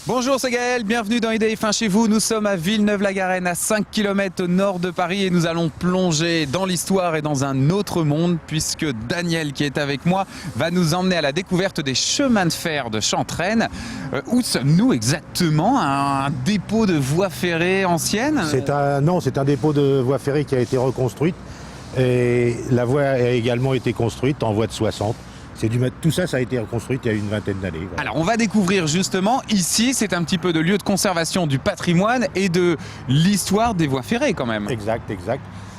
Bonjour, c'est Gaël, bienvenue dans Idée Fin chez vous. Nous sommes à Villeneuve-la-Garenne, à 5 km au nord de Paris et nous allons plonger dans l'histoire et dans un autre monde puisque Daniel, qui est avec moi, va nous emmener à la découverte des chemins de fer de Chantrenne. Où sommes-nous exactement? Un dépôt de voies ferrées anciennes? Non, c'est un dépôt de voies ferrées qui a été reconstruite et la voie a également été construite en voie de 60. Tout ça, ça a été reconstruit il y a une vingtaine d'années. Voilà. Alors on va découvrir justement, ici c'est un petit peu de lieu de conservation du patrimoine et de l'histoire des voies ferrées quand même. Exact.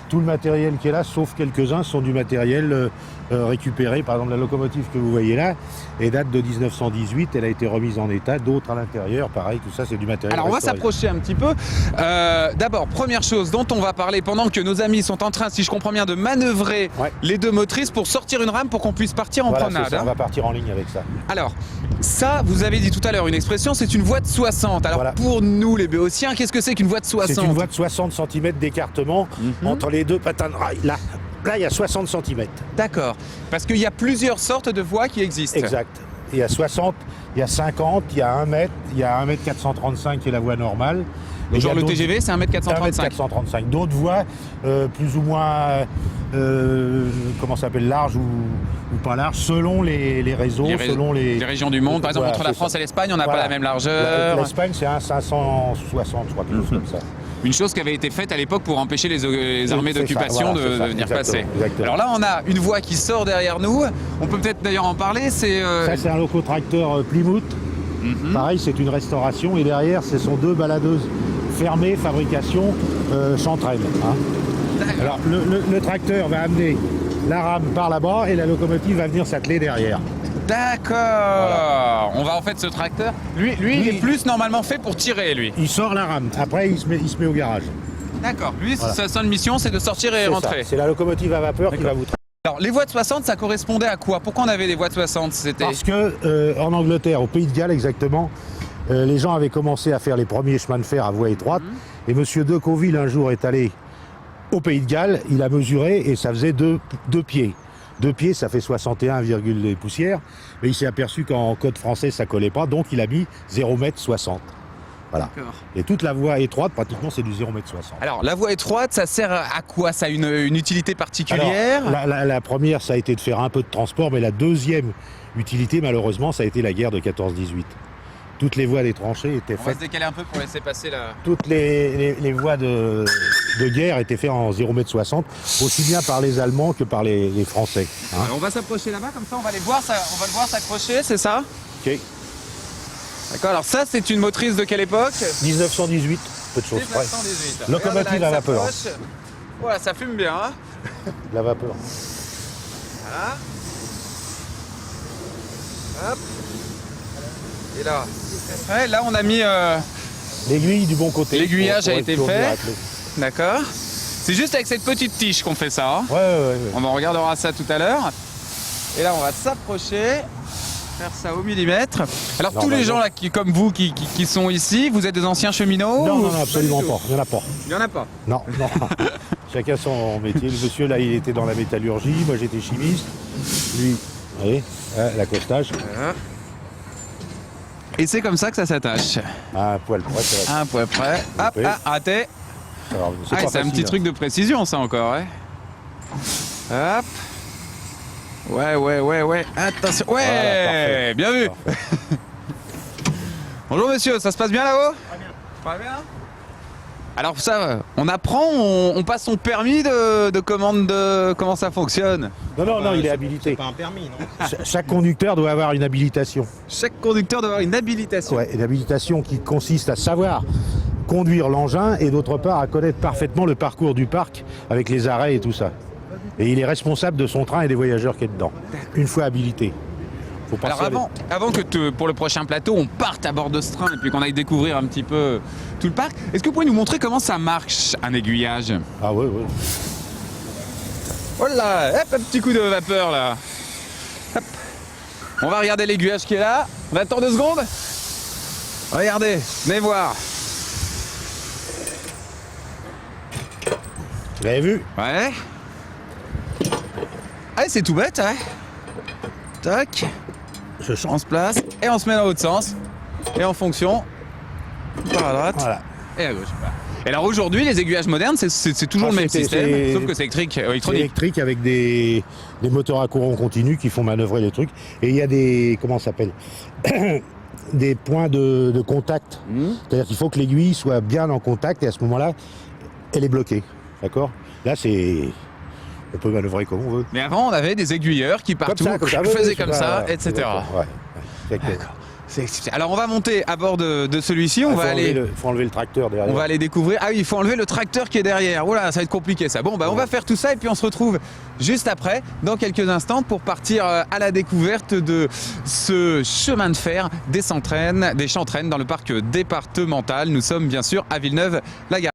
Tout le matériel qui est là, sauf quelques-uns, sont du matériel récupéré. Par exemple, la locomotive que vous voyez là, elle date de 1918, elle a été remise en état, d'autres à l'intérieur, pareil, tout ça c'est du matériel Alors on va restauré. s'approcher un petit peu. D'abord, première chose dont on va parler pendant que nos amis sont en train, si je comprends bien, de manœuvrer les deux motrices pour sortir une rame pour qu'on puisse partir en promenade. On va partir en ligne avec ça. Alors, ça, vous avez dit tout à l'heure une expression, c'est une voie de 60. Alors pour nous les béotiens, qu'est-ce que c'est qu'une voie de 60? C'est une voie de 60 cm d'écartement entre les deux patins de rail. Là, il y a 60 cm. D'accord. Parce qu'il y a plusieurs sortes de voies qui existent. Exact. Il y a 60, il y a 50, il y a 1 mètre, il y a 1 mètre 435 qui est la voie normale. Et genre le TGV, c'est 1 mètre 435. 1 mètre 435. D'autres voies, plus ou moins, comment ça s'appelle, larges ou pas larges, selon les réseaux, selon les régions du monde. Par exemple, entre la France et l'Espagne, on n'a pas la même largeur. L'Espagne, c'est un 560, je crois, quelque chose comme ça. Une chose qui avait été faite à l'époque pour empêcher les armées d'occupation de venir passer. Exactement. Alors là, on a une voie qui sort derrière nous. On peut peut-être d'ailleurs en parler. Ça, c'est un locotracteur Plymouth. Pareil, c'est une restauration. Et derrière, ce sont deux baladeuses fermées, fabrication Chantrenne. Alors, le tracteur va amener la rame par là-bas et la locomotive va venir s'atteler derrière. D'accord. Voilà. On va en fait ce tracteur. Lui, il est plus normalement fait pour tirer, lui. Il sort la rame. Après, il se met au garage. D'accord. Lui, sa seule mission, c'est de sortir et rentrer. C'est la locomotive à vapeur qui va vous. Alors, les voies de 60, ça correspondait à quoi? Pourquoi on avait des voies de 60? Parce que en Angleterre, au Pays de Galles exactement, les gens avaient commencé à faire les premiers chemins de fer à voie étroite. Et monsieur de Coville, un jour, est allé au Pays de Galles. Il a mesuré et ça faisait deux pieds. 2 pieds, ça fait 61, des poussières. Mais il s'est aperçu qu'en code français, ça collait pas. Donc, il a mis 0,60 m. Voilà. Et toute la voie étroite, pratiquement, c'est du 0,60 m. Alors, la voie étroite, ça sert à quoi? Ça a une utilité particulière? Alors, la première, ça a été de faire un peu de transport. Mais la deuxième utilité, malheureusement, ça a été la guerre de 14-18. Toutes les voies des tranchées étaient faites. On va se décaler un peu pour laisser passer la... Toutes les voies de guerre étaient faites en 0,60 m, aussi bien par les Allemands que par les Français. Alors on va s'approcher là-bas, comme ça on va le voir s'accrocher, c'est ça? Ok. D'accord, alors ça c'est une motrice de quelle époque? 1918, peu de choses près. 1918. Locomotive à vapeur. Voilà, ça fume bien. Hein, de la vapeur. Voilà. Hop. Et là, on a mis... l'aiguille du bon côté. L'aiguillage a été fait. D'accord. C'est juste avec cette petite tige qu'on fait ça. Hein. Ouais. On regardera ça tout à l'heure. Et là, on va s'approcher, faire ça au millimètre. Alors, tous les gens là, comme vous qui sont ici, vous êtes des anciens cheminots? Non, absolument pas. Il n'y en a pas. Il n'y en a pas? Non. Chacun son métier. Le monsieur, là, il était dans la métallurgie. Moi, j'étais chimiste. Lui, vous voyez, l'accostage. Voilà. Et c'est comme ça que ça s'attache. Un poil près. Un poil près. Hop, raté. C'est un petit truc de précision, ça encore. Hop. Ouais. Attention. Ouais, voilà, bien vu. Bonjour monsieur, ça se passe bien là-haut? Pas bien. Alors ça, on apprend, on passe son permis de commande de... Comment ça fonctionne? Non, il est habilité. C'est pas un permis, non? Chaque conducteur doit avoir une habilitation. Chaque conducteur doit avoir une habilitation? Ouais, une habilitation qui consiste à savoir conduire l'engin et d'autre part à connaître parfaitement le parcours du parc avec les arrêts et tout ça. Et il est responsable de son train et des voyageurs qui est dedans, une fois habilité. Alors avant que pour le prochain plateau, on parte à bord de ce train et puis qu'on aille découvrir un petit peu tout le parc, est-ce que vous pouvez nous montrer comment ça marche un aiguillage? Ah ouais. Oh là, hop, un petit coup de vapeur là. Hop. On va regarder l'aiguillage qui est là. On attend 2 secondes. Regardez, venez voir. Vous l'avez vu? Ouais. Ah, c'est tout bête, hein. Tac. On se place et on se met dans l'autre sens. Et en fonction, Par à droite et à gauche. Voilà. Et alors aujourd'hui, les aiguillages modernes, c'est toujours le même système, sauf que c'est électronique. C'est électrique avec des moteurs à courant continu qui font manœuvrer les trucs. Et il y a des, comment ça s'appelle des points de contact. C'est-à-dire qu'il faut que l'aiguille soit bien en contact et à ce moment-là, elle est bloquée. D'accord? Là, on peut manœuvrer comme on veut. Mais avant, on avait des aiguilleurs qui partout faisaient comme ça, etc. Ouais, d'accord. Alors on va monter à bord de celui-ci, il faut enlever le tracteur derrière. On va aller découvrir. Ah oui, il faut enlever le tracteur qui est derrière. Voilà, ça va être compliqué ça. Bon, on va faire tout ça et puis on se retrouve juste après, dans quelques instants, pour partir à la découverte de ce chemin de fer des Chantraines dans le parc départemental. Nous sommes bien sûr à Villeneuve-la-Garenne.